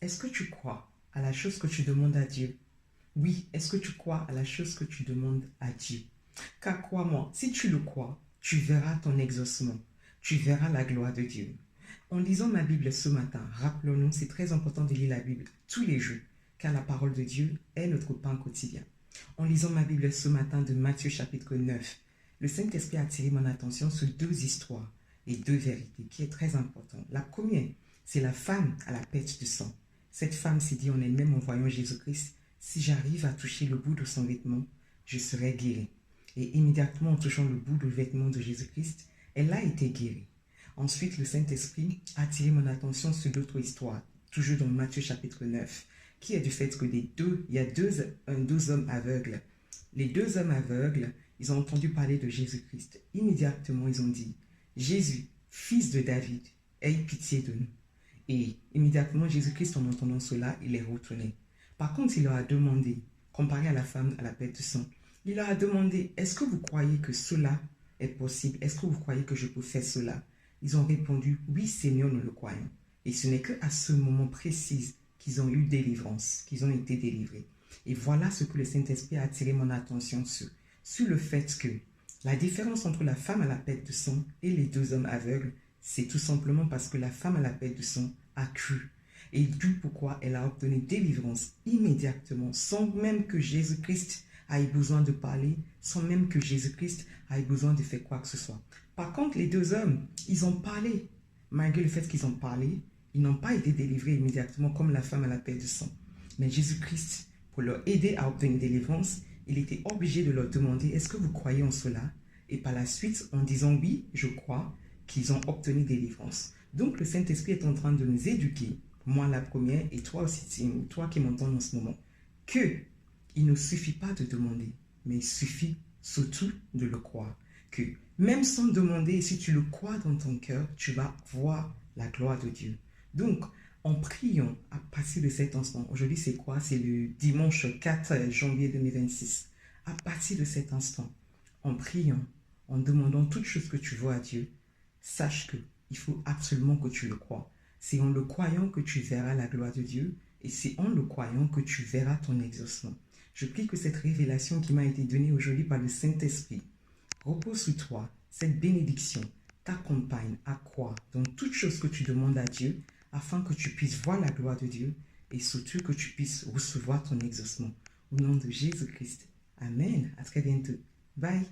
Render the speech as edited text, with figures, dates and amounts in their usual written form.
Est-ce que tu crois à la chose que tu demandes à Dieu? Oui, est-ce que tu crois à la chose que tu demandes à Dieu? Car crois-moi, si tu le crois, tu verras ton exaucement. Tu verras la gloire de Dieu. En lisant ma Bible ce matin, rappelons-nous, c'est très important de lire la Bible tous les jours, car la parole de Dieu est notre pain quotidien. En lisant ma Bible ce matin de Matthieu chapitre 9, le Saint-Esprit a attiré mon attention sur deux histoires et deux vérités qui est très important. La première, c'est la femme à la perte de sang. Cette femme s'est dit en elle-même en voyant Jésus-Christ, si j'arrive à toucher le bout de son vêtement, je serai guérie. Et immédiatement en touchant le bout du vêtement de Jésus-Christ, elle a été guérie. Ensuite, le Saint-Esprit a attiré mon attention sur d'autres histoires, toujours dans Matthieu chapitre 9, qui est du fait que il y a deux hommes aveugles. Les deux hommes aveugles, ils ont entendu parler de Jésus-Christ. Immédiatement, ils ont dit, Jésus, fils de David, aie pitié de nous. Et immédiatement, Jésus-Christ, en entendant cela, il est retourné. Par contre, il leur a demandé, comparé à la femme à la perte de sang, il leur a demandé, est-ce que vous croyez que cela est possible? Est-ce que vous croyez que je peux faire cela? Ils ont répondu, oui Seigneur, nous le croyons. Et ce n'est qu'à ce moment précis qu'ils ont eu délivrance, qu'ils ont été délivrés. Et voilà ce que le Saint-Esprit a attiré mon attention sur le fait que la différence entre la femme à la perte de sang et les deux hommes aveugles, c'est tout simplement parce que la femme à la perte de sang a cru. Et d'où pourquoi elle a obtenu délivrance immédiatement, sans même que Jésus-Christ ait besoin de parler, sans même que Jésus-Christ ait besoin de faire quoi que ce soit. Par contre, les deux hommes, ils ont parlé. Malgré le fait qu'ils ont parlé, ils n'ont pas été délivrés immédiatement comme la femme à la perte de sang. Mais Jésus-Christ, pour leur aider à obtenir délivrance, il était obligé de leur demander, est-ce que vous croyez en cela? Et par la suite, en disant oui, je crois, qu'ils ont obtenu délivrance. Donc le Saint-Esprit est en train de nous éduquer, moi la première, et toi aussi, toi qui m'entends en ce moment, que il ne suffit pas de demander, mais il suffit surtout de le croire. Que même sans demander, si tu le crois dans ton cœur, tu vas voir la gloire de Dieu. Donc, en priant à partir de cet instant, aujourd'hui c'est quoi? C'est le dimanche 4 janvier 2026. À partir de cet instant, en priant, en demandant toutes choses que tu veux à Dieu, sache que il faut absolument que tu le crois. C'est en le croyant que tu verras la gloire de Dieu et c'est en le croyant que tu verras ton exaucement. Je prie que cette révélation qui m'a été donnée aujourd'hui par le Saint-Esprit repose sur toi, cette bénédiction t'accompagne à croire dans toutes choses que tu demandes à Dieu afin que tu puisses voir la gloire de Dieu et surtout que tu puisses recevoir ton exaucement. Au nom de Jésus-Christ. Amen. À très bientôt. Bye.